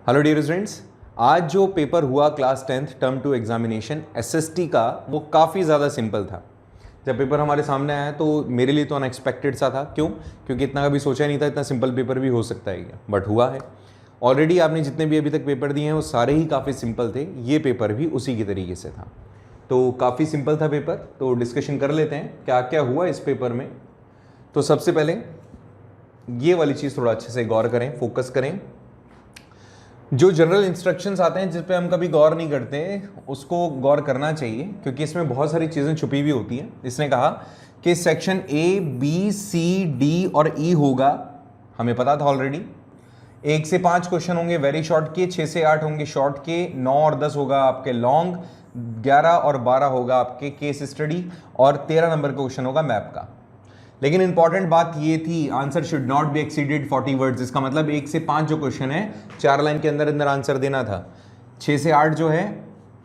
Hello dear students, आज जो paper हुआ class 10th term 2 examination SST का, वो काफ़ी ज़्यादा सिंपल था। जब पेपर हमारे सामने आया तो मेरे लिए तो अनएक्सपेक्टेड सा था। क्यों? क्योंकि इतना कभी सोचा नहीं था इतना सिंपल पेपर भी हो सकता है क्या, बट हुआ है। ऑलरेडी आपने जितने भी अभी तक पेपर दिए हैं वो सारे ही काफ़ी सिंपल थे, ये पेपर भी उसी की तरीके से था। तो काफ़ी सिंपल था पेपर। तो डिस्कशन कर लेते हैं क्या क्या हुआ इस पेपर में। तो सबसे पहले ये वाली चीज़ थोड़ा अच्छे से गौर करें, फोकस करें। जो जनरल इंस्ट्रक्शंस आते हैं जिस पे हम कभी गौर नहीं करते उसको गौर करना चाहिए, क्योंकि इसमें बहुत सारी चीज़ें छुपी हुई होती हैं। इसने कहा कि section A B C D और ई होगा, हमें पता था ऑलरेडी। 1 से 5 क्वेश्चन होंगे वेरी शॉर्ट के, 6 से 8 होंगे शॉर्ट के, 9 और 10 होगा आपके लॉन्ग, 11 और 12 होगा आपके केस स्टडी, और 13 नंबर का क्वेश्चन होगा मैप का। लेकिन इंपॉर्टेंट बात ये थी, answer should not be exceeded 40 words. इसका मतलब 1 से 5 जो क्वेश्चन है 4 लाइन के अंदर अंदर आंसर देना था। 6 से 8 जो है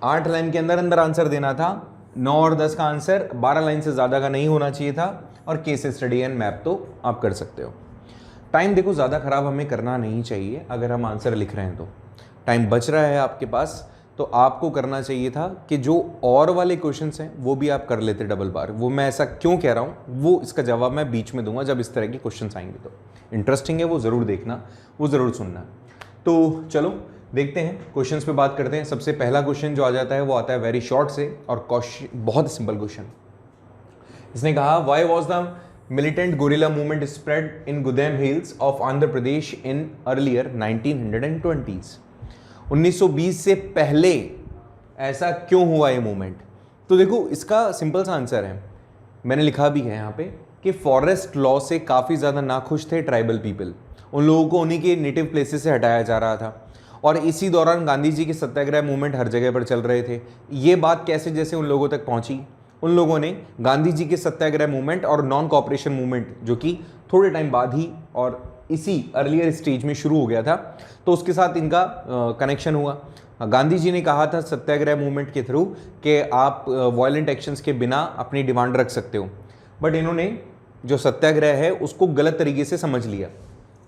8 लाइन के अंदर अंदर आंसर देना था। 9 और 10 का आंसर 12 लाइन से ज़्यादा का नहीं होना चाहिए था। और केस स्टडी एंड मैप तो आप कर सकते हो। टाइम देखो ज़्यादा ख़राब हमें करना नहीं चाहिए। अगर हम आंसर लिख रहे हैं तो टाइम बच रहा है आपके पास, तो आपको करना चाहिए था कि जो और वाले क्वेश्चंस हैं वो भी आप कर लेते डबल बार। वो मैं ऐसा क्यों कह रहा हूँ वो इसका जवाब मैं बीच में दूंगा जब इस तरह के क्वेश्चंस आएंगे। तो इंटरेस्टिंग है, वो ज़रूर देखना, वो ज़रूर सुनना। तो चलो देखते हैं, क्वेश्चंस पे बात करते हैं। सबसे पहला क्वेश्चन जो आ जाता है वो आता है वेरी शॉर्ट से, और क्वेश्चन बहुत सिंपल क्वेश्चन। इसने कहा why was the militant guerrilla movement spread in Gudem hills of Andhra Pradesh in earlier 1920s। 1920 से पहले ऐसा क्यों हुआ ये मूवमेंट? तो देखो इसका सिंपल सा आंसर है, मैंने लिखा भी है यहाँ पे, कि फॉरेस्ट लॉ से काफ़ी ज़्यादा नाखुश थे ट्राइबल पीपल। उन लोगों को उन्हीं के नेटिव प्लेसेस से हटाया जा रहा था, और इसी दौरान गांधी जी के सत्याग्रह मूवमेंट हर जगह पर चल रहे थे। ये बात कैसे जैसे उन लोगों तक पहुंची, उन लोगों ने गांधी जी के सत्याग्रह मूवमेंट और नॉन कॉपरेशन मूवमेंट, जो कि थोड़े टाइम बाद ही और इसी अर्लियर स्टेज में शुरू हो गया था, तो उसके साथ इनका कनेक्शन हुआ। गांधी जी ने कहा था सत्याग्रह मूवमेंट के थ्रू कि आप वायलेंट एक्शंस के बिना अपनी डिमांड रख सकते हो, बट इन्होंने जो सत्याग्रह है उसको गलत तरीके से समझ लिया।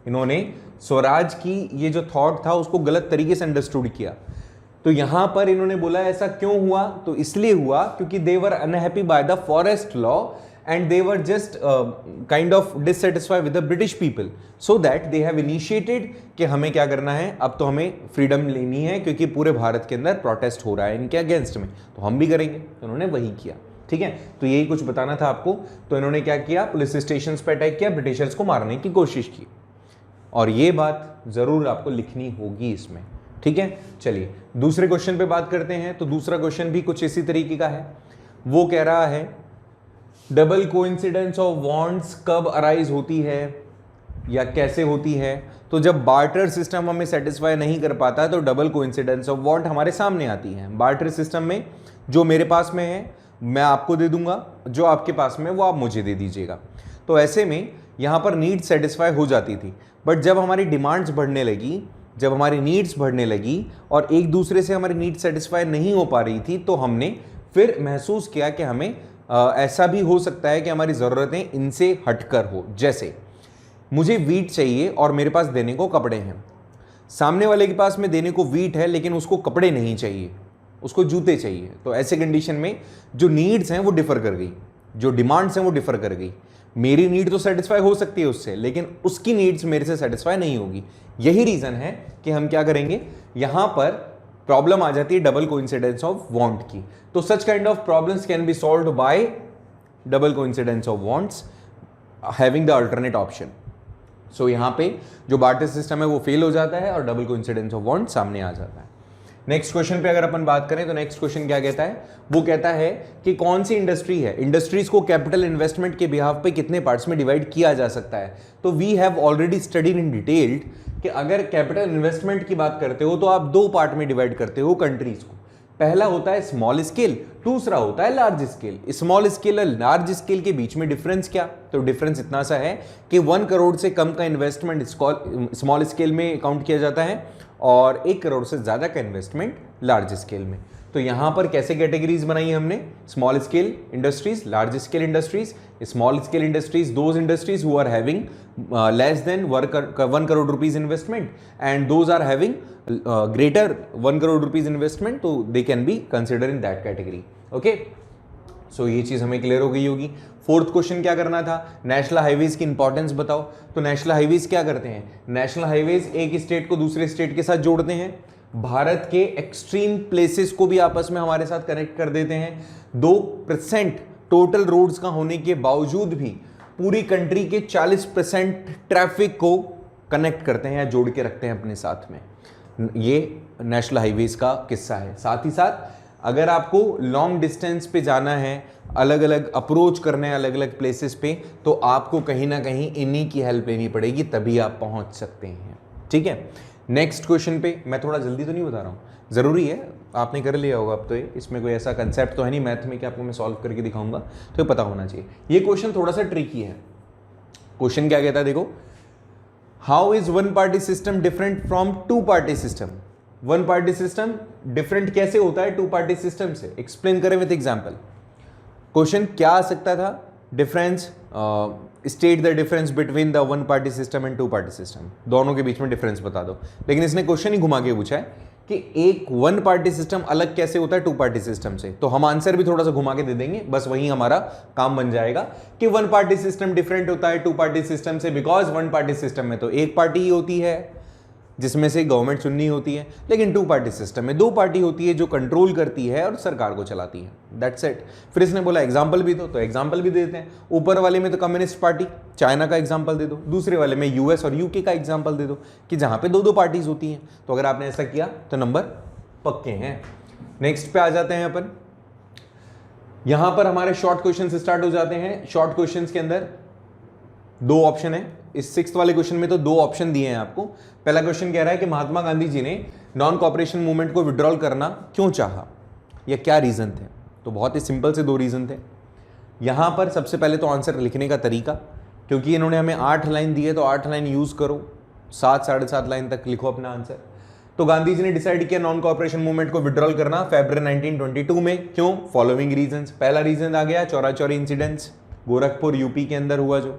इन्होंने स्वराज की ये जो थॉट था उसको गलत तरीके से अंडरस्टूड किया। तो यहां पर इन्होंने बोला ऐसा क्यों हुआ, तो इसलिए हुआ क्योंकि they were unhappy by the forest law and they were just kind of dissatisfied with the British people, so that they have initiated कि हमें क्या करना है, अब तो हमें फ्रीडम लेनी है क्योंकि पूरे भारत के अंदर प्रोटेस्ट हो रहा है इनके अगेंस्ट में, तो हम भी करेंगे। तो उन्होंने वही किया। ठीक है, तो यही कुछ बताना था आपको। तो इन्होंने क्या किया, पुलिस स्टेशन पे अटैक किया, ब्रिटिशर्स को मारने की कोशिश की, और ये बात जरूर आपको लिखनी होगी इसमें। ठीक है, चलिए दूसरे क्वेश्चन पे बात करते हैं। तो दूसरा क्वेश्चन भी कुछ इसी तरीके का है। वो कह रहा है डबल कोइंसिडेंस ऑफ वांट्स कब अराइज होती है या कैसे होती है? तो जब बार्टर सिस्टम हमें सेटिस्फाई नहीं कर पाता तो डबल कोइंसिडेंस ऑफ वांट हमारे सामने आती है। बार्टर सिस्टम में जो मेरे पास में है मैं आपको दे दूंगा, जो आपके पास में वो आप मुझे दे दीजिएगा। तो ऐसे में यहाँ पर नीड सेटिस्फाई हो जाती थी, बट जब हमारी डिमांड्स बढ़ने लगी, जब हमारी नीड्स बढ़ने लगी और एक दूसरे से हमारी नीड सेटिस्फाई नहीं हो पा रही थी, तो हमने फिर महसूस किया कि हमें ऐसा भी हो सकता है कि हमारी ज़रूरतें इनसे हटकर हो। जैसे मुझे वीट चाहिए और मेरे पास देने को कपड़े हैं, सामने वाले के पास में देने को वीट है लेकिन उसको कपड़े नहीं चाहिए, उसको जूते चाहिए। तो ऐसे कंडीशन में जो नीड्स हैं वो डिफ़र कर गई, जो डिमांड्स हैं वो डिफ़र कर गई। मेरी नीड तो सेटिस्फाई हो सकती है उससे, लेकिन उसकी नीड्स मेरे से सेटिस्फाई नहीं होगी। यही रीज़न है कि हम क्या करेंगे, यहाँ पर प्रॉब्लम आ जाती है डबल कोइंसिडेंस ऑफ वांट की। तो such kind of problems can be solved by double coincidence of wants having the alternate option. So यहाँ पे जो बार्टर सिस्टम है वो फेल हो जाता है और डबल कोइंसिडेंस ऑफ वांट सामने आ जाता है। नेक्स्ट क्वेश्चन पे अगर अपन बात करें तो नेक्स्ट क्वेश्चन क्या कहता है, वो कहता है कि कौन सी इंडस्ट्री है, इंडस्ट्रीज को कैपिटल इन्वेस्टमेंट के बिहाफ पे कितने पार्ट्स में डिवाइड किया जा सकता है। तो we have already studied in detailed कि अगर कैपिटल इन्वेस्टमेंट की बात करते हो तो आप 2 पार्ट में डिवाइड करते हो कंट्रीज को। पहला होता है स्मॉल स्केल, दूसरा होता है लार्ज स्केल। स्मॉल स्केल और लार्ज स्केल के बीच में डिफरेंस क्या? तो डिफरेंस इतना सा है कि 1 करोड़ से कम का इन्वेस्टमेंट स्मॉल स्केल में काउंट किया जाता है और 1 करोड़ से ज़्यादा का इन्वेस्टमेंट लार्ज स्केल में। तो यहां पर कैसे कैटेगरीज बनाई हमने, small scale industries, large scale industries. Small scale industries those industries who are having less than 1 crore rupees investment and those are having greater 1 crore rupees investment, तो they can be consider in that category. Okay, so ये चीज हमें clear हो गई होगी। Fourth question क्या करना था, नेशनल हाईवेज की इंपॉर्टेंस बताओ। तो नेशनल हाईवेज क्या करते हैं, नेशनल हाईवेज एक स्टेट को दूसरे स्टेट के साथ जोड़ते हैं, भारत के एक्सट्रीम प्लेसेस को भी आपस में हमारे साथ कनेक्ट कर देते हैं। 2% टोटल रोड्स का होने के बावजूद भी पूरी कंट्री के 40% ट्रैफिक को कनेक्ट करते हैं या जोड़ के रखते हैं अपने साथ में। ये नेशनल हाईवेज का किस्सा है। साथ ही साथ अगर आपको लॉन्ग डिस्टेंस पे जाना है, अलग अलग अप्रोच करना है अलग अलग प्लेसेस पे, तो आपको कहीं ना कहीं इन्हीं की हेल्प लेनी पड़ेगी, तभी आप पहुंच सकते हैं। ठीक है, नेक्स्ट क्वेश्चन पे। मैं थोड़ा जल्दी तो नहीं बता रहा हूँ, ज़रूरी है, आपने कर लिया होगा अब तो। इसमें कोई ऐसा कंसेप्ट तो है नहीं मैथ में कि आपको मैं सॉल्व करके दिखाऊंगा, तो ये पता होना चाहिए। ये क्वेश्चन थोड़ा सा ट्रिकी है। क्वेश्चन क्या कहता है, देखो, how is one party system different from two party system. One party system different कैसे होता है टू पार्टी सिस्टम से, एक्सप्लेन करें विद एग्जांपल। क्वेश्चन क्या आ सकता था, difference, state the difference between the one party system and two party system, दोनों के बीच में डिफरेंस बता दो। लेकिन इसने क्वेश्चन ही घुमा के पूछा है कि एक वन पार्टी सिस्टम अलग कैसे होता है टू पार्टी सिस्टम से, तो हम आंसर भी थोड़ा सा घुमा के दे देंगे, बस वही हमारा काम बन जाएगा कि वन पार्टी सिस्टम डिफरेंट होता है टू पार्टी सिस्टम से, बिकॉज वन पार्टी सिस्टम में तो एक पार्टी ही होती है जिसमें से गवर्नमेंट चुननी होती है, लेकिन टू पार्टी सिस्टम में दो पार्टी होती है जो कंट्रोल करती है और सरकार को चलाती है। That's it. फिर इसने बोला एग्जाम्पल भी दो, तो एग्जाम्पल भी दे देते हैं। ऊपर वाले में तो कम्युनिस्ट पार्टी चाइना का एग्जाम्पल दे दो, दूसरे वाले में यूएस और यूके का एग्जाम्पल दे दो कि जहां पे दो दो पार्टीज होती हैं। तो अगर आपने ऐसा किया तो नंबर पक्के हैं। नेक्स्ट पे आ जाते हैं अपन। यहां पर हमारे शॉर्ट क्वेश्चन स्टार्ट हो जाते हैं। शॉर्ट क्वेश्चन के अंदर दो ऑप्शन है। इस सिक्स्थ वाले क्वेश्चन में तो दो ऑप्शन दिए हैं आपको। पहला क्वेश्चन कह रहा है कि महात्मा गांधी जी ने नॉन कॉपरेशन मूवमेंट को विड्रॉल करना क्यों चाहा, या क्या रीजन थे। तो बहुत ही सिंपल से दो रीजन थे। यहां पर सबसे पहले तो आंसर लिखने का तरीका, क्योंकि इन्होंने हमें 8 लाइन दी है तो 8 लाइन यूज करो, 7 साढ़े 7 लाइन तक लिखो अपना आंसर। तो गांधी जी ने डिसाइड किया नॉन कॉपरेशन मूवमेंट को विड्रॉल करना फरवरी 1922 में। क्यों, फॉलोइंग रीजंस। पहला रीजन आ गया चौरा चौरी इंसिडेंट्स, गोरखपुर यूपी के अंदर हुआ जो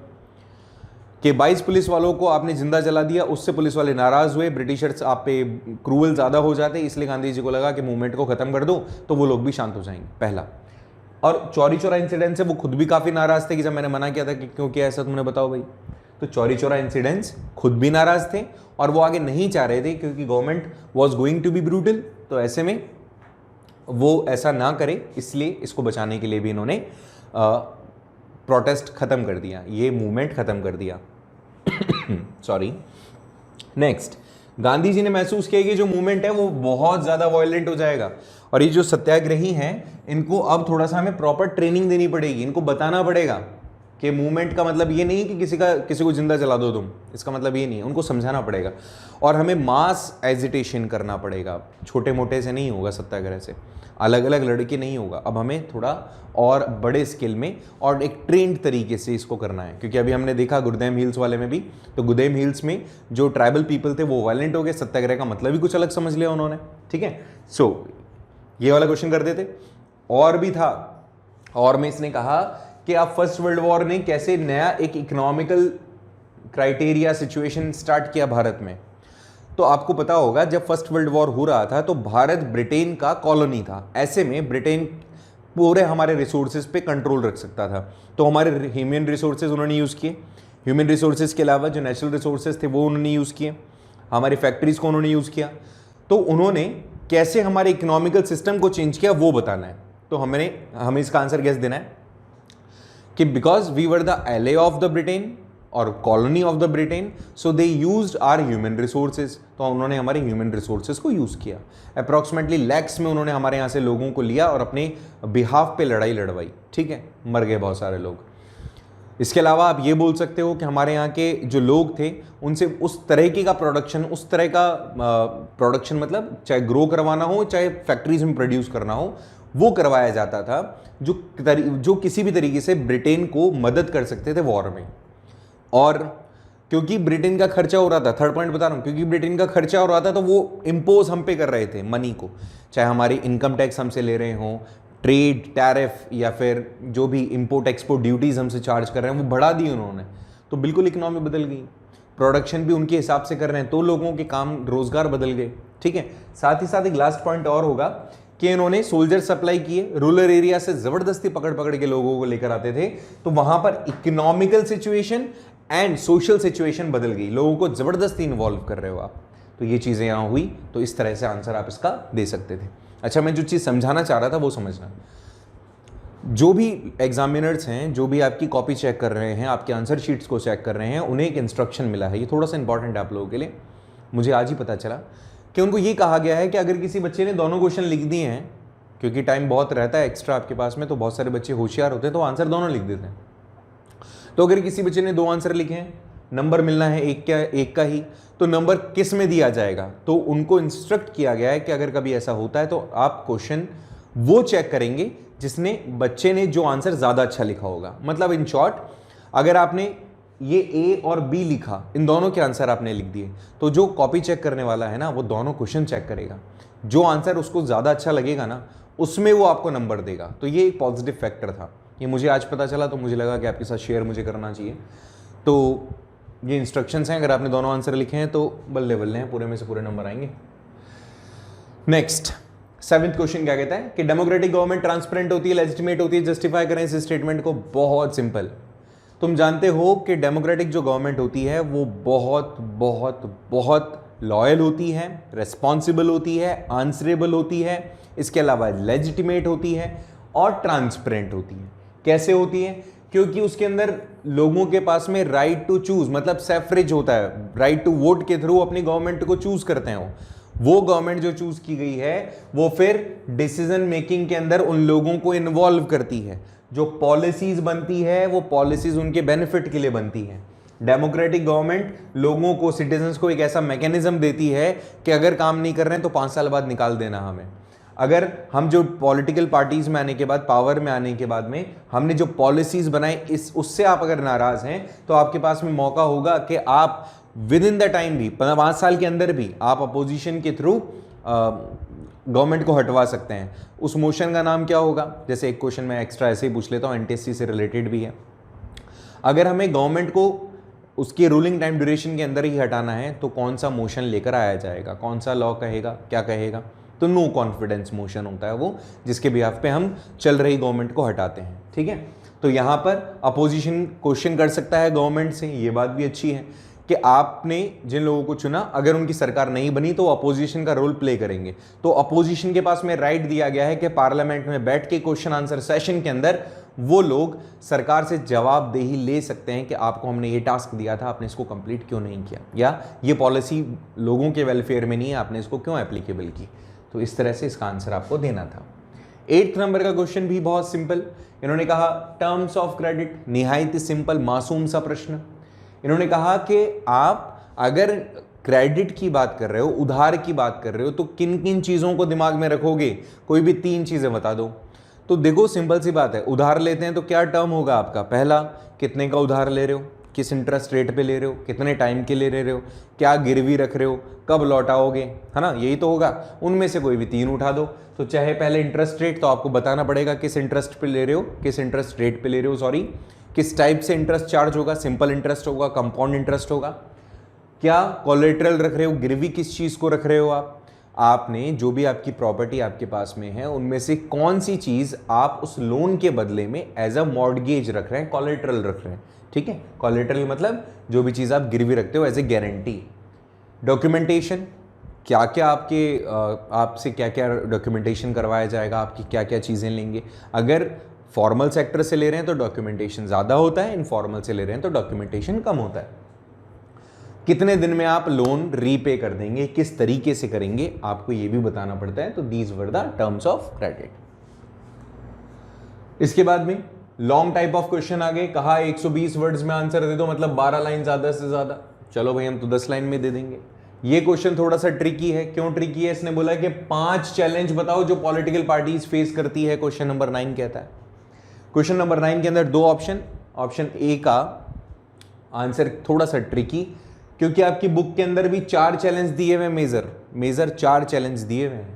कि 22 पुलिस वालों को आपने जिंदा जला दिया, उससे पुलिस वाले नाराज हुए, ब्रिटिशर्स आप पे क्रूअल ज्यादा हो जाते, इसलिए गांधी जी को लगा कि मूवमेंट को खत्म कर दो तो वो लोग भी शांत हो जाएंगे, पहला। और चौरी चौरा इंसिडेंट से वो खुद भी काफी नाराज थे कि जब मैंने मना किया था कि क्यों किया ऐसा तुमने, बताओ भाई। तो चौरी चौरा इंसिडेंट्स खुद भी नाराज थे और वो आगे नहीं चाह रहे थे क्योंकि government was going to be brutal, तो ऐसे में वो ऐसा ना करे, इसलिए इसको बचाने के लिए भी इन्होंने प्रोटेस्ट खत्म कर दिया, ये मूवमेंट खत्म कर दिया। सॉरी। नेक्स्ट, गांधी जी ने महसूस किया कि जो मूवमेंट है वो बहुत ज्यादा वायलेंट हो जाएगा और ये जो सत्याग्रही हैं इनको अब थोड़ा सा हमें प्रॉपर ट्रेनिंग देनी पड़ेगी, इनको बताना पड़ेगा कि मूवमेंट का मतलब ये नहीं कि किसी को जिंदा जला दो तुम, इसका मतलब ये नहीं है, उनको समझाना पड़ेगा और हमें मास एजिटेशन करना पड़ेगा। छोटे मोटे से नहीं होगा सत्याग्रह से, अलग अलग लड़के नहीं होगा, अब हमें थोड़ा और बड़े स्केल में और एक ट्रेंड तरीके से इसको करना है। क्योंकि अभी हमने देखा गुरुदेव हिल्स वाले में भी, तो गुरुदेव हिल्स में जो ट्राइबल पीपल थे वो वायलेंट हो गए, सत्याग्रह का मतलब ही कुछ अलग समझ लिया उन्होंने। ठीक है, सो ये वाला क्वेश्चन कर देते। और भी था, और में इसने कहा कि आप फर्स्ट वर्ल्ड वॉर ने कैसे नया एक इकोनॉमिकल क्राइटेरिया सिचुएशन स्टार्ट किया भारत में। तो आपको पता होगा जब फर्स्ट वर्ल्ड वॉर हो रहा था तो भारत ब्रिटेन का कॉलोनी था, ऐसे में ब्रिटेन पूरे हमारे रिसोर्सेज पे कंट्रोल रख सकता था। तो हमारे ह्यूमन रिसोर्सेज उन्होंने यूज़ किए, ह्यूमन रिसोर्सेज के अलावा जो नेचुरल रिसोर्सेज थे वो उन्होंने यूज़ किए, हमारी फैक्ट्रीज को उन्होंने यूज़ किया। तो उन्होंने कैसे हमारे इकोनॉमिकल सिस्टम को चेंज किया वो बताना है। तो हमें इसका आंसर कैसे देना है कि because we were the ally of the Britain और colony of the Britain, so they used our human resources. तो उन्होंने हमारे ह्यूमन रिसोर्सेज को यूज किया। अप्रॉक्सीमेटली लैक्स में उन्होंने हमारे यहाँ से लोगों को लिया और अपने बिहाफ पे लड़ाई लड़वाई। ठीक है, मर गए बहुत सारे लोग। इसके अलावा आप ये बोल सकते हो कि हमारे यहाँ के जो लोग थे उनसे उस तरह का प्रोडक्शन मतलब चाहे ग्रो करवाना हो चाहे फैक्ट्रीज में प्रोड्यूस करना हो वो करवाया जाता था जो किसी भी तरीके से ब्रिटेन को मदद कर सकते थे वॉर में। और क्योंकि ब्रिटेन का खर्चा हो रहा था, थर्ड पॉइंट बता रहा हूँ, क्योंकि ब्रिटेन का खर्चा हो रहा था तो वो इम्पोज हम पे कर रहे थे मनी को, चाहे हमारी इनकम टैक्स हमसे ले रहे हों, ट्रेड टैरिफ या फिर जो भी इंपोर्ट एक्सपोर्ट ड्यूटीज हमसे चार्ज कर रहे हैं वो बढ़ा दी उन्होंने, तो बिल्कुल इकोनॉमी बदल गई। प्रोडक्शन भी उनके हिसाब से कर रहे हैं तो लोगों के काम रोजगार बदल गए। ठीक है, साथ ही साथ एक लास्ट पॉइंट और होगा कि इन्होंने सोल्जर सप्लाई किए, रूरल एरिया से जबरदस्ती पकड़ पकड़ के लोगों को लेकर आते थे, तो वहां पर economical situation and social situation बदल गई, लोगों को जबरदस्ती इन्वॉल्व कर रहे हो आप, तो ये चीजें यहां हुई, तो इस तरह से आंसर आप इसका दे सकते थे। अच्छा, मैं जो चीज समझाना चाह रहा था वो समझना, जो भी एग्जामिनर्स हैं, जो भी आपकी कॉपी चेक कर रहे हैं, आपके आंसर शीट्स को चेक कर रहे हैं, उन्हें एक इंस्ट्रक्शन मिला है, ये थोड़ा सा इंपॉर्टेंट है आप लोगों के लिए। मुझे आज ही पता चला कि उनको ये कहा गया है कि अगर किसी बच्चे ने दोनों क्वेश्चन लिख दिए हैं, क्योंकि टाइम बहुत रहता है एक्स्ट्रा आपके पास में, तो बहुत सारे बच्चे होशियार होते हैं तो आंसर दोनों लिख देते हैं, तो अगर किसी बच्चे ने 2 आंसर लिखे हैं, नंबर मिलना है एक का ही, तो नंबर किस में दिया जाएगा, तो उनको इंस्ट्रक्ट किया गया है कि अगर कभी ऐसा होता है तो आप क्वेश्चन वो चेक करेंगे जिसने बच्चे ने जो आंसर ज्यादा अच्छा लिखा होगा। मतलब इन शॉर्ट, अगर आपने ये ए और बी लिखा, इन दोनों के आंसर आपने लिख दिए, तो जो कॉपी चेक करने वाला है ना, वो दोनों क्वेश्चन चेक करेगा, जो आंसर उसको ज्यादा अच्छा लगेगा ना, उसमें वो आपको नंबर देगा। तो ये एक पॉजिटिव फैक्टर था, ये मुझे आज पता चला, तो मुझे लगा कि आपके साथ शेयर मुझे करना चाहिए। तो ये इंस्ट्रक्शंस हैं, अगर आपने दोनों आंसर लिखे हैं तो बल्ले बल्ले हैं, पूरे में से पूरे नंबर आएंगे। नेक्स्ट 7th क्वेश्चन क्या कहता है कि डेमोक्रेटिक गवर्नमेंट ट्रांसपेरेंट होती है, लेजिटिमेट होती है, जस्टिफाई करें इस स्टेटमेंट को। बहुत सिंपल, तुम जानते हो कि डेमोक्रेटिक जो गवर्नमेंट होती है वो बहुत बहुत बहुत लॉयल होती है, रेस्पॉन्सिबल होती है, आंसरेबल होती है, इसके अलावा लेजिटिमेट होती है और ट्रांसपेरेंट होती है। कैसे होती है? क्योंकि उसके अंदर लोगों के पास में राइट टू चूज, मतलब सैफ्रेज होता है, राइट टू वोट के थ्रू अपनी गवर्नमेंट को चूज करते हैं। वो गवर्नमेंट जो चूज की गई है वो फिर डिसीजन मेकिंग के अंदर उन लोगों को इन्वॉल्व करती है, जो पॉलिसीज बनती है वो पॉलिसीज उनके बेनिफिट के लिए बनती है। डेमोक्रेटिक गवर्नमेंट लोगों को, सिटीजन्स को एक ऐसा मैकेनिज्म देती है कि अगर काम नहीं कर रहे हैं तो 5 साल बाद निकाल देना हमें। अगर हम जो पॉलिटिकल पार्टीज में आने के बाद, पावर में आने के बाद में हमने जो पॉलिसीज बनाई, इस उससे आप अगर नाराज हैं तो आपके पास में मौका होगा कि आप विद इन द टाइम भी, 5 साल के अंदर भी आप अपोजिशन के थ्रू गवर्नमेंट को हटवा सकते हैं। उस मोशन का नाम क्या होगा? जैसे एक क्वेश्चन मैं एक्स्ट्रा ऐसे ही पूछ लेता हूँ, एनटीएससी से रिलेटेड भी है। अगर हमें गवर्नमेंट को उसके रूलिंग टाइम ड्यूरेशन के अंदर ही हटाना है तो कौन सा मोशन लेकर आया जाएगा, कौन सा लॉ कहेगा, क्या कहेगा? तो नो कॉन्फिडेंस मोशन होता है वो, जिसके बिहाफ पे हम चल रही गवर्नमेंट को हटाते हैं। ठीक है, तो यहां पर अपोजिशन क्वेश्चन कर सकता है गवर्नमेंट से, ये बात भी अच्छी है कि आपने जिन लोगों को चुना, अगर उनकी सरकार नहीं बनी तो अपोजिशन का रोल प्ले करेंगे। तो अपोजिशन के पास में राइट दिया गया है कि पार्लियामेंट में बैठ के क्वेश्चन आंसर सेशन के अंदर वो लोग सरकार से जवाबदेही ले सकते हैं कि आपको हमने ये टास्क दिया था, आपने इसको कंप्लीट क्यों नहीं किया, या ये पॉलिसी लोगों के वेलफेयर में नहीं है, आपने इसको क्यों एप्लीकेबल की। तो इस तरह से इसका आंसर आपको देना था। 8th नंबर का क्वेश्चन भी बहुत सिंपल, इन्होंने कहा टर्म्स ऑफ क्रेडिट, निहायत सिंपल मासूम सा प्रश्न। इन्होंने कहा कि आप अगर क्रेडिट की बात कर रहे हो, उधार की बात कर रहे हो, तो किन किन चीज़ों को दिमाग में रखोगे? कोई भी 3 चीज़ें बता दो। तो देखो सिंपल सी बात है, उधार लेते हैं तो क्या टर्म होगा आपका? पहला, कितने का उधार ले रहे हो, किस इंटरेस्ट रेट पे ले रहे हो, कितने टाइम के लिए ले रहे हो, क्या गिरवी रख रहे हो, कब लौटाओगे, है ना, यही तो होगा। उनमें से कोई भी 3 उठा दो। तो चाहे पहले इंटरेस्ट रेट, तो आपको बताना पड़ेगा किस इंटरेस्ट पे ले रहे हो, किस इंटरेस्ट रेट पे ले रहे हो, सॉरी, किस टाइप से इंटरेस्ट चार्ज होगा, सिंपल इंटरेस्ट होगा, कंपाउंड इंटरेस्ट होगा, क्या कोलेटरल रख रहे हो, गिरवी किस चीज़ को रख रहे हो आपने जो भी आपकी प्रॉपर्टी आपके पास में है उनमें से कौन सी चीज़ आप उस लोन के बदले में एज अ मॉर्गेज रख रहे हैं, कोलेटरल रख रहे हैं। ठीक है, कोलेटरल मतलब जो भी चीज़ आप गिरवी रखते हो एज ए गारंटी। डॉक्यूमेंटेशन, क्या क्या आपसे क्या क्या डॉक्यूमेंटेशन करवाया जाएगा, आपकी क्या क्या चीज़ें लेंगे। अगर फॉर्मल सेक्टर से ले रहे हैं तो डॉक्यूमेंटेशन ज़्यादा होता है, इनफॉर्मल से ले रहे हैं तो डॉक्यूमेंटेशन कम होता है। कितने दिन में आप लोन रीपे कर देंगे, किस तरीके से करेंगे, आपको ये भी बताना पड़ता है। तो these were the terms of credit. इसके बाद में लॉन्ग टाइप ऑफ क्वेश्चन आ गए, कहा 120 वर्ड्स में आंसर दे दो, मतलब 12 लाइन ज़्यादा से ज़्यादा। चलो भाई, हम तो 10 लाइन में दे देंगे। ये क्वेश्चन थोड़ा सा ट्रिकी है। क्यों ट्रिकी है? इसने बोला कि 5 चैलेंज बताओ जो पॉलिटिकल पार्टीज फेस करती है। क्वेश्चन नंबर 9 कहता है। क्वेश्चन नंबर 9 के अंदर 2 ऑप्शन, ऑप्शन ए का आंसर थोड़ा सा ट्रिकी, क्योंकि आपकी बुक के अंदर भी 4 चैलेंज दिए हुए, मेजर 4 चैलेंज दिए हुए हैं।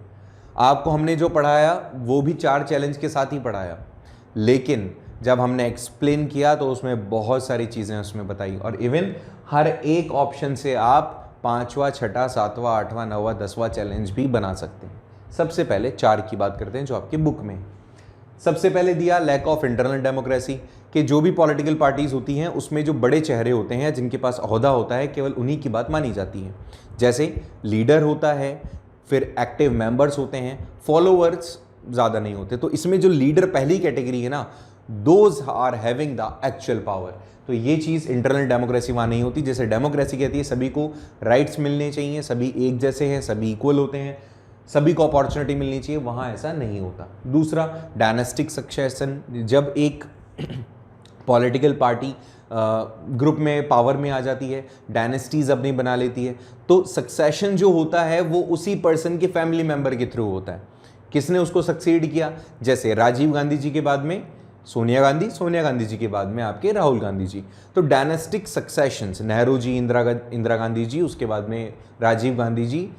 आपको हमने जो पढ़ाया वो भी 4 चैलेंज के साथ ही पढ़ाया, लेकिन जब हमने एक्सप्लेन किया तो उसमें बहुत सारी चीज़ें उसमें बताई, और इवन हर एक ऑप्शन से आप 5वां, 6ठा, 7वां, 8वां, 9वां, 10वां चैलेंज भी बना सकते हैं। सबसे पहले 4 की बात करते हैं जो आपकी बुक में। सबसे पहले दिया लैक ऑफ इंटरनल डेमोक्रेसी, कि जो भी पॉलिटिकल पार्टीज होती हैं उसमें जो बड़े चेहरे होते हैं जिनके पास ओहदा होता है, केवल उन्हीं की बात मानी जाती है। जैसे लीडर होता है, फिर एक्टिव मेंबर्स होते हैं, फॉलोअर्स ज़्यादा नहीं होते। तो इसमें जो लीडर पहली कैटेगरी है ना, those are having the actual power. तो ये चीज़ इंटरनल डेमोक्रेसी वहाँ नहीं होती। जैसे डेमोक्रेसी कहती है सभी को राइट्स मिलने चाहिए, सभी एक जैसे हैं, सभी इक्वल होते हैं, सभी को अपॉर्चुनिटी मिलनी चाहिए, वहाँ ऐसा नहीं होता। दूसरा, डायनेस्टिक सक्सेशन, जब एक पॉलिटिकल पार्टी ग्रुप में पावर में आ जाती है, डायनेस्टीज अपनी बना लेती है, तो सक्सेशन जो होता है वो उसी पर्सन के फैमिली मेंबर के थ्रू होता है। किसने उसको सक्सीड किया? जैसे राजीव गांधी जी के बाद में सोनिया गांधी, सोनिया गांधी जी के बाद में आपके राहुल गांधी जी। तो डायनेस्टिक सक्सेशंस, नेहरू जी, इंदिरा गांधी जी, उसके बाद में राजीव गांधी जी,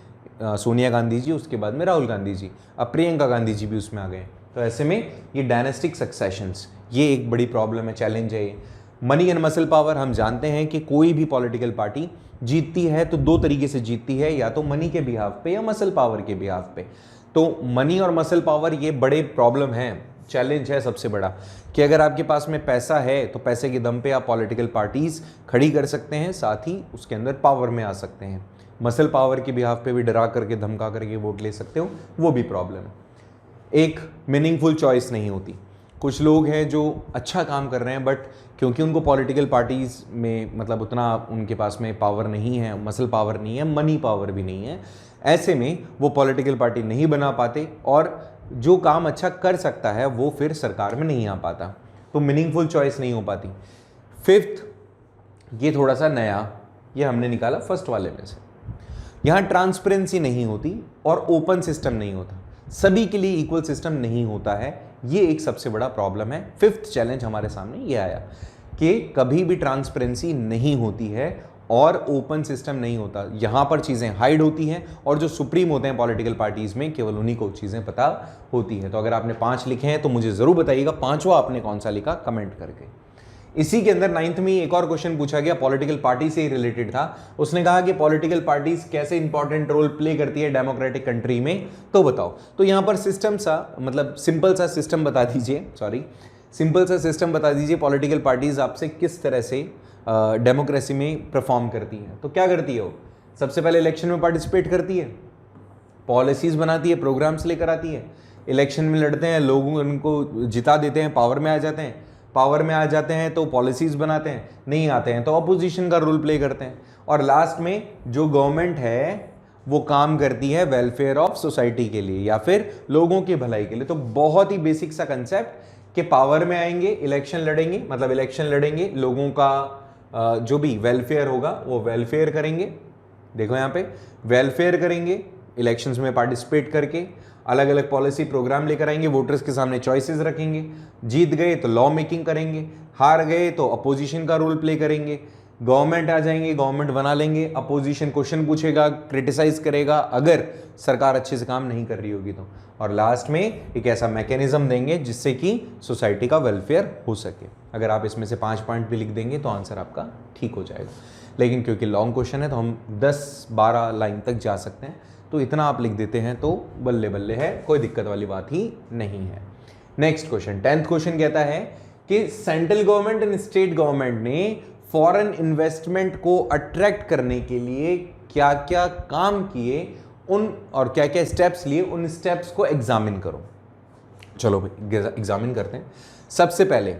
सोनिया गांधी जी, उसके बाद में राहुल गांधी जी, अब प्रियंका गांधी जी भी उसमें आ गए। तो ऐसे में ये डायनेस्टिक सक्सेशंस, ये एक बड़ी प्रॉब्लम है, चैलेंज है ये। मनी एंड मसल पावर, हम जानते हैं कि कोई भी पॉलिटिकल पार्टी जीतती है तो 2 तरीके से जीतती है, या तो मनी के बिहाफ पे या मसल पावर के बिहाफ पे। तो मनी और मसल पावर ये बड़े प्रॉब्लम हैं, चैलेंज है सबसे बड़ा, कि अगर आपके पास में पैसा है तो पैसे के दम पे आप पॉलिटिकल पार्टीज खड़ी कर सकते हैं, साथ ही उसके अंदर पावर में आ सकते हैं। मसल पावर के बिहाफ पे भी डरा करके, धमका करके वोट ले सकते हो, वो भी प्रॉब्लम है। एक मीनिंगफुल चॉइस नहीं होती। कुछ लोग हैं जो अच्छा काम कर रहे हैं, बट क्योंकि उनको पॉलिटिकल पार्टीज़ में मतलब उतना उनके पास में पावर नहीं है, मसल पावर नहीं है, मनी पावर भी नहीं है, ऐसे में वो पॉलिटिकल पार्टी नहीं बना पाते, और जो काम अच्छा कर सकता है वो फिर सरकार में नहीं आ पाता, तो मीनिंगफुल चॉइस नहीं हो पाती। 5th, ये थोड़ा सा नया, ये हमने निकाला फर्स्ट वाले में से, यहाँ ट्रांसपेरेंसी नहीं होती और ओपन सिस्टम नहीं होता, सभी के लिए इक्वल सिस्टम नहीं होता है, ये एक सबसे बड़ा प्रॉब्लम है। 5th चैलेंज हमारे सामने ये आया कि कभी भी ट्रांसपेरेंसी नहीं होती है और ओपन सिस्टम नहीं होता, यहाँ पर चीज़ें हाइड होती हैं, और जो सुप्रीम होते हैं पॉलिटिकल पार्टीज़ में केवल उन्हीं को चीज़ें पता होती हैं। तो अगर आपने 5 लिखे हैं तो मुझे ज़रूर बताइएगा 5वां आपने कौन सा लिखा, कमेंट करके। इसी के अंदर 9th में एक और क्वेश्चन पूछा गया, पॉलिटिकल पार्टी से ही रिलेटेड था। उसने कहा कि पॉलिटिकल पार्टीज कैसे इंपॉर्टेंट रोल प्ले करती है डेमोक्रेटिक कंट्री में, तो बताओ। तो यहाँ पर सिस्टम सा, मतलब सिंपल सा सिस्टम बता दीजिए, सिंपल सा सिस्टम बता दीजिए, पॉलिटिकल पार्टीज आपसे किस तरह से डेमोक्रेसी में परफॉर्म करती हैं। तो क्या करती है वो? सबसे पहले इलेक्शन में पार्टिसिपेट करती है, पॉलिसीज बनाती है, प्रोग्राम्स लेकर आती है, इलेक्शन में लड़ते हैं, लोगों उनको जिता देते हैं, पावर में आ जाते हैं, पावर में आ जाते हैं तो पॉलिसीज बनाते हैं, नहीं आते हैं तो अपोजिशन का रोल प्ले करते हैं, और लास्ट में जो गवर्नमेंट है वो काम करती है वेलफेयर ऑफ सोसाइटी के लिए या फिर लोगों की भलाई के लिए। तो बहुत ही बेसिक सा कंसेप्ट कि पावर में आएंगे, इलेक्शन लड़ेंगे, मतलब इलेक्शन लड़ेंगे, लोगों का जो भी वेलफेयर होगा वो वेलफेयर करेंगे, देखो यहाँ पे वेलफेयर करेंगे, इलेक्शंस में पार्टिसिपेट करके अलग अलग पॉलिसी प्रोग्राम लेकर आएंगे, वोटर्स के सामने चॉइसेस रखेंगे, जीत गए तो लॉ मेकिंग करेंगे, हार गए तो अपोजिशन का रोल प्ले करेंगे, गवर्नमेंट आ जाएंगे, गवर्नमेंट बना लेंगे, अपोजिशन क्वेश्चन पूछेगा, क्रिटिसाइज करेगा अगर सरकार अच्छे से काम नहीं कर रही होगी तो, और लास्ट में एक ऐसा मैकेनिज्म देंगे जिससे कि सोसाइटी का वेलफेयर हो सके। अगर आप इसमें से 5 पॉइंट भी लिख देंगे तो आंसर आपका ठीक हो जाएगा, लेकिन क्योंकि लॉन्ग क्वेश्चन है तो हम 10-12 लाइन तक जा सकते हैं, तो इतना आप लिख देते हैं तो बल्ले बल्ले है, कोई दिक्कत वाली बात ही नहीं है। नेक्स्ट क्वेश्चन, 10th क्वेश्चन कहता है कि central government and state government ने फॉरेन इन्वेस्टमेंट को अट्रैक्ट करने के लिए क्या क्या काम किए, उन और क्या क्या स्टेप्स लिए, उन स्टेप्स को एग्जामिन करो। चलो भाई एग्जामिन करते हैं। सबसे पहले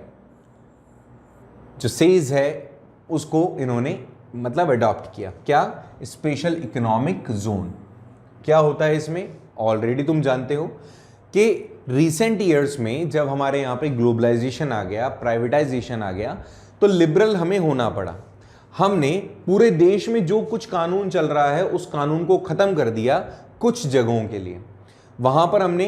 जो सेज है उसको इन्होंने मतलब अडॉप्ट किया, क्या? Special economic zone. क्या होता है इसमें? ऑलरेडी तुम जानते हो कि रिसेंट ईयर्स में जब हमारे यहाँ पे ग्लोबलाइजेशन आ गया, प्राइवेटाइजेशन आ गया, तो लिबरल हमें होना पड़ा। हमने पूरे देश में जो कुछ कानून चल रहा है उस कानून को खत्म कर दिया कुछ जगहों के लिए। वहां पर हमने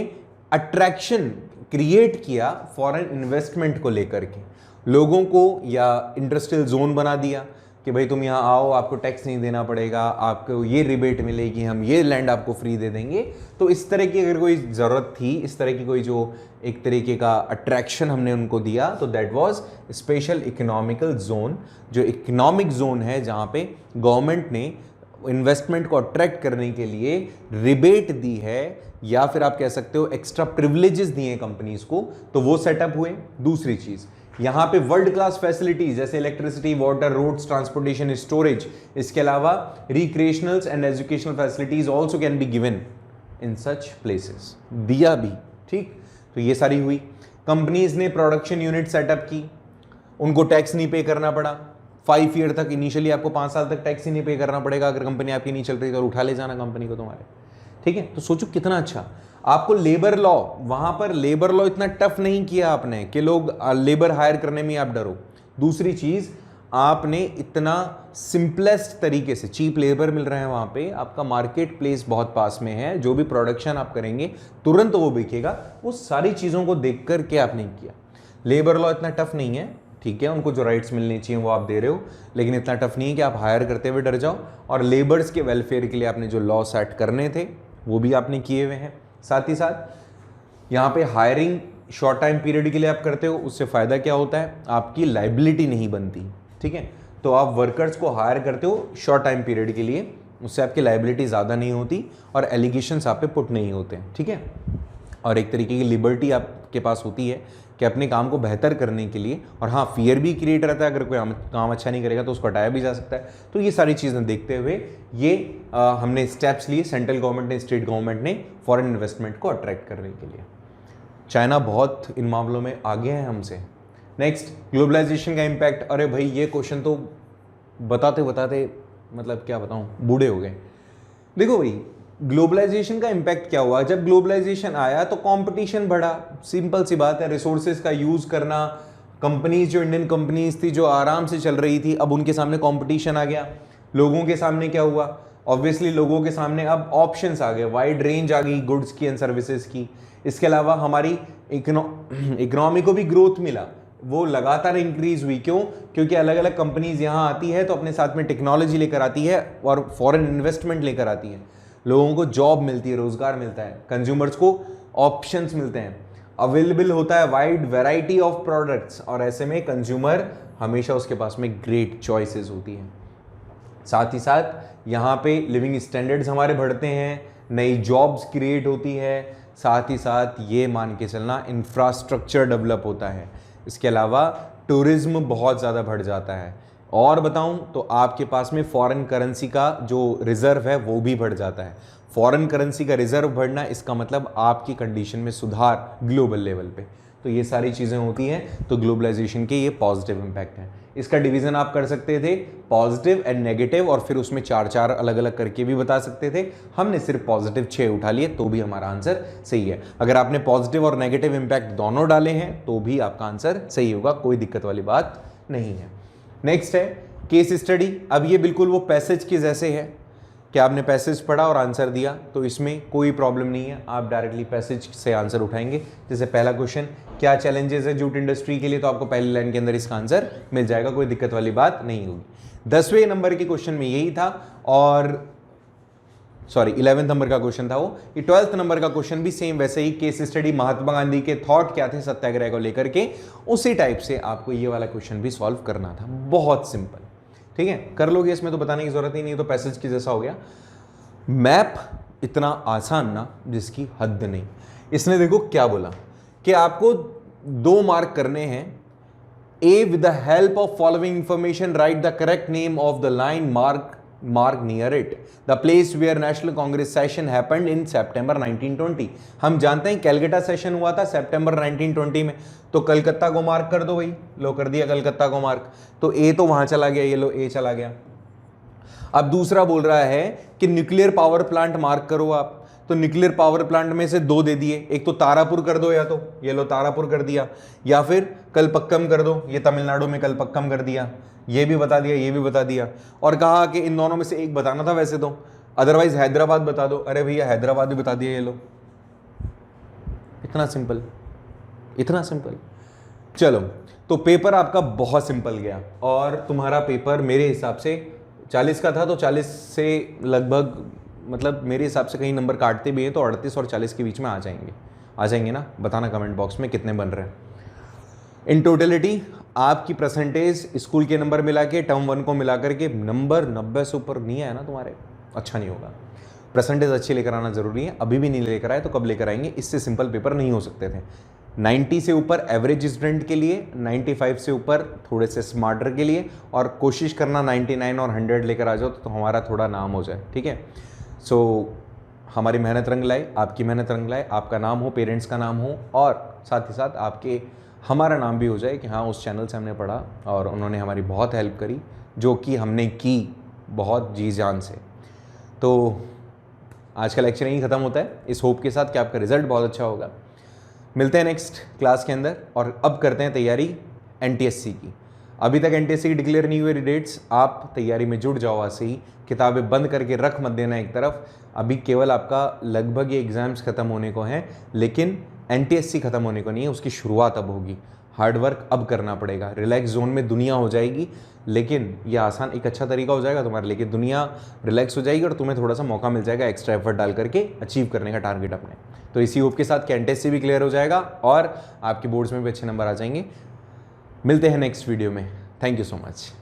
अट्रैक्शन क्रिएट किया फॉरेन इन्वेस्टमेंट को लेकर के, लोगों को या इंडस्ट्रियल जोन बना दिया, कि भाई तुम यहाँ आओ, आपको टैक्स नहीं देना पड़ेगा, आपको ये रिबेट मिलेगी, हम ये लैंड आपको फ्री दे देंगे। तो इस तरह की अगर कोई ज़रूरत थी, इस तरह की कोई जो एक तरीके का अट्रैक्शन हमने उनको दिया, तो that was special economical zone, जो इकोनॉमिक जोन है जहाँ पे गवर्नमेंट ने इन्वेस्टमेंट को अट्रैक्ट करने के लिए रिबेट दी है, या फिर आप कह सकते हो एक्स्ट्रा प्रिविलेजेस दिए हैं कंपनीज को, तो वो सेटअप हुए। दूसरी चीज़, यहाँ पे वर्ल्ड क्लास फैसिलिटीज जैसे electricity, water, roads, transportation, storage, इसके अलावा recreationals and educational facilities also can be given in such places, दिया भी। ठीक, तो ये सारी हुई। कंपनीज ने प्रोडक्शन यूनिट सेटअप की, उनको टैक्स नहीं पे करना पड़ा 5 ईयर तक। इनिशियली आपको 5 साल तक टैक्स ही नहीं पे करना पड़ेगा अगर कंपनी आपकी नहीं चल रही तो, उठा ले जाना कंपनी को तुम्हारे। ठीक है, तो सोचो कितना अच्छा। आपको लेबर लॉ, वहां पर लेबर लॉ इतना टफ नहीं किया आपने कि लोग लेबर हायर करने में आप डरो। दूसरी चीज, आपने इतना सिंपलेस्ट तरीके से, चीप लेबर मिल रहे हैं वहां पे, आपका मार्केट प्लेस बहुत पास में है, जो भी प्रोडक्शन आप करेंगे तुरंत वो बिकेगा। वो सारी चीजों को देख कर के आपने किया। लेबर लॉ इतना टफ नहीं है, ठीक है, उनको जो राइट्स मिलने चाहिए वो आप दे रहे हो, लेकिन इतना टफ नहीं है कि आप हायर करते हुए डर जाओ। और लेबर्स के वेलफेयर के लिए आपने जो लॉ सेट करने थे वो भी आपने किए हुए हैं। साथ ही साथ यहाँ पे हायरिंग शॉर्ट टाइम पीरियड के लिए आप करते हो, उससे फ़ायदा क्या होता है, आपकी लाइबिलिटी नहीं बनती। ठीक है, तो आप वर्कर्स को हायर करते हो शॉर्ट टाइम पीरियड के लिए, उससे आपकी लाइबिलिटी ज़्यादा नहीं होती और एलिगेशंस आप पे पुट नहीं होते। ठीक है, और एक तरीके की लिबर्टी आपके पास होती है कि अपने काम को बेहतर करने के लिए। और हाँ, फियर भी क्रिएट रहता है, अगर कोई काम अच्छा नहीं करेगा तो उसको हटाया भी जा सकता है। तो ये सारी चीज़ें देखते हुए ये हमने स्टेप्स लिए, सेंट्रल गवर्नमेंट ने, स्टेट गवर्नमेंट ने, फॉरेन इन्वेस्टमेंट को अट्रैक्ट करने के लिए। चाइना बहुत इन मामलों में आगे है हमसे। नेक्स्ट, ग्लोबलाइजेशन का इम्पैक्ट। अरे भाई ये क्वेश्चन तो बताते बताते मतलब क्या बताऊँ, बूढ़े हो गए। देखो भाई, ग्लोबलाइजेशन का इम्पैक्ट क्या हुआ, जब ग्लोबलाइजेशन आया तो कंपटीशन बढ़ा। सिंपल सी बात है, रिसोर्सेज का यूज करना, कंपनीज जो इंडियन कंपनीज थी जो आराम से चल रही थी, अब उनके सामने कंपटीशन आ गया। लोगों के सामने क्या हुआ, ऑब्वियसली लोगों के सामने अब ऑप्शंस आ गए, वाइड रेंज आ गई गुड्स की एंड सर्विसेज की। इसके अलावा हमारी इकोनॉमी को भी ग्रोथ मिला, वो लगातार इंक्रीज हुई। क्यों? क्योंकि अलग अलग कंपनीज यहाँ आती है तो अपने साथ में टेक्नोलॉजी लेकर आती है और फॉरेन इन्वेस्टमेंट लेकर आती है। लोगों को जॉब मिलती है, रोजगार मिलता है, कंज्यूमर्स को ऑप्शंस मिलते हैं, अवेलेबल होता है वाइड वैरायटी ऑफ प्रोडक्ट्स, और ऐसे में कंज्यूमर हमेशा उसके पास में ग्रेट चॉइसेस होती हैं। साथ ही साथ यहाँ पे लिविंग स्टैंडर्ड्स हमारे बढ़ते हैं, नई जॉब्स क्रिएट होती है, साथ ही साथ ये मान के चलना इंफ्रास्ट्रक्चर डेवलप होता है। इसके अलावा टूरिज्म बहुत ज़्यादा बढ़ जाता है, और बताऊं तो आपके पास में फॉरेन करेंसी का जो रिजर्व है वो भी बढ़ जाता है। फॉरेन करेंसी का रिजर्व बढ़ना, इसका मतलब आपकी कंडीशन में सुधार ग्लोबल लेवल पे। तो ये सारी चीज़ें होती हैं, तो ग्लोबलाइजेशन के ये पॉजिटिव इम्पैक्ट हैं। इसका डिवीजन आप कर सकते थे पॉजिटिव एंड नेगेटिव, और फिर उसमें 4-4 अलग अलग करके भी बता सकते थे। हमने सिर्फ पॉजिटिव 6 उठा लिए, तो भी हमारा आंसर सही है। अगर आपने पॉजिटिव और नेगेटिव इम्पैक्ट दोनों डाले हैं तो भी आपका आंसर सही होगा, कोई दिक्कत वाली बात नहीं है। नेक्स्ट है केस स्टडी। अब ये बिल्कुल वो पैसेज के जैसे है कि आपने पैसेज पढ़ा और आंसर दिया, तो इसमें कोई प्रॉब्लम नहीं है, आप डायरेक्टली पैसेज से आंसर उठाएंगे। जैसे पहला क्वेश्चन, क्या चैलेंजेस है जूट इंडस्ट्री के लिए, तो आपको पहली लाइन के अंदर इसका आंसर मिल जाएगा, कोई दिक्कत वाली बात नहीं होगी। 10वें नंबर के क्वेश्चन में यही था, और 11th नंबर का क्वेश्चन था वो। ये 12th नंबर का क्वेश्चन भी सेम वैसे ही, केस स्टडी, महात्मा गांधी के थॉट क्या थे सत्याग्रह को लेकर के, उसी टाइप से आपको ये वाला क्वेश्चन भी सॉल्व करना था। बहुत सिंपल, ठीक है, कर लोगे, इसमें तो बताने की जरूरत ही नहीं, तो पैसेज की जैसा हो गया। मैप इतना आसान ना जिसकी हद नहीं। इसने देखो क्या बोला कि आपको 2 मार्क करने हैं। A, with the help of following information write the correct name of the line mark near it the place where national congress session happened in September 1920। हम जानते हैं कैलकाटा सेशन हुआ था सितंबर 1920 में, तो कलकत्ता को मार्क कर दो भाई। लो, कर दिया कलकत्ता को मार्क, तो ए तो वहां चला गया, ये लो ए चला गया। अब दूसरा बोल रहा है कि न्यूक्लियर पावर प्लांट मार्क करो आप, तो न्यूक्लियर पावर प्लांट में से 2 दे दिए, एक तो तारापुर कर दो, या तो ये लो तारापुर कर दिया, या फिर कलपक्कम कर दो, ये तमिलनाडु में कलपक्कम कर दिया, ये भी बता दिया, ये भी बता दिया, और कहा कि इन दोनों में से एक बताना था वैसे तो, अदरवाइज हैदराबाद बता दो। अरे भैया हैदराबाद भी बता दिया, ये लो, इतना सिंपल, इतना सिंपल। चलो, तो पेपर आपका बहुत सिंपल गया और तुम्हारा पेपर मेरे हिसाब से 40 का था, तो 40 से लगभग, मतलब मेरे हिसाब से कहीं नंबर काटते भी हैं तो 38 और 40 के बीच में आ जाएंगे ना। बताना कमेंट बॉक्स में कितने बन रहे हैं। इन टोटलिटी आपकी परसेंटेज स्कूल के नंबर मिला के टर्म 1 को मिला करके नंबर 90 से ऊपर नहीं आया ना तुम्हारे, अच्छा नहीं होगा। परसेंटेज अच्छी लेकर आना जरूरी है, अभी भी नहीं लेकर आए तो कब लेकर आएंगे। इससे सिंपल पेपर नहीं हो सकते थे। 90 से ऊपर एवरेज स्टूडेंट के लिए, 95 से ऊपर थोड़े से स्मार्टर के लिए, और कोशिश करना 99 और 100 लेकर आ जाओ तो हमारा थोड़ा नाम हो जाए, ठीक है। सो हमारी मेहनत रंग लाए, आपकी मेहनत रंग लाए, आपका नाम हो, पेरेंट्स का नाम हो, और साथ ही साथ आपके हमारा नाम भी हो जाए कि हाँ उस चैनल से हमने पढ़ा और उन्होंने हमारी बहुत हेल्प करी, जो कि हमने की बहुत जी जान से। तो आज का लेक्चर यहीं ख़त्म होता है, इस होप के साथ कि आपका रिजल्ट बहुत अच्छा होगा। मिलते हैं नेक्स्ट क्लास के अंदर, और अब करते हैं तैयारी एनटीएससी की। अभी तक एनटीएससी की डिक्लेयर नहीं हुई डेट्स, आप तैयारी में जुट जाओ। आज से ही किताबें बंद करके रख मत देना एक तरफ। अभी केवल आपका लगभग ये एग्ज़ाम्स ख़त्म होने को हैं, लेकिन एनटीएससी ख़त्म होने को नहीं है, उसकी शुरुआत अब होगी। हार्ड वर्क अब करना पड़ेगा। रिलैक्स जोन में दुनिया हो जाएगी, लेकिन ये आसान एक अच्छा तरीका हो जाएगा तुम्हारे लिए कि दुनिया रिलैक्स हो जाएगी और तुम्हें थोड़ा सा मौका मिल जाएगा एक्स्ट्रा एफर्ट डाल करके अचीव करने का टारगेट अपने। तो इसी होप के साथ कि एनटीएससी भी क्लियर हो जाएगा और आपके बोर्ड्स में भी अच्छे नंबर आ जाएंगे। मिलते हैं नेक्स्ट वीडियो में। Thank you so much.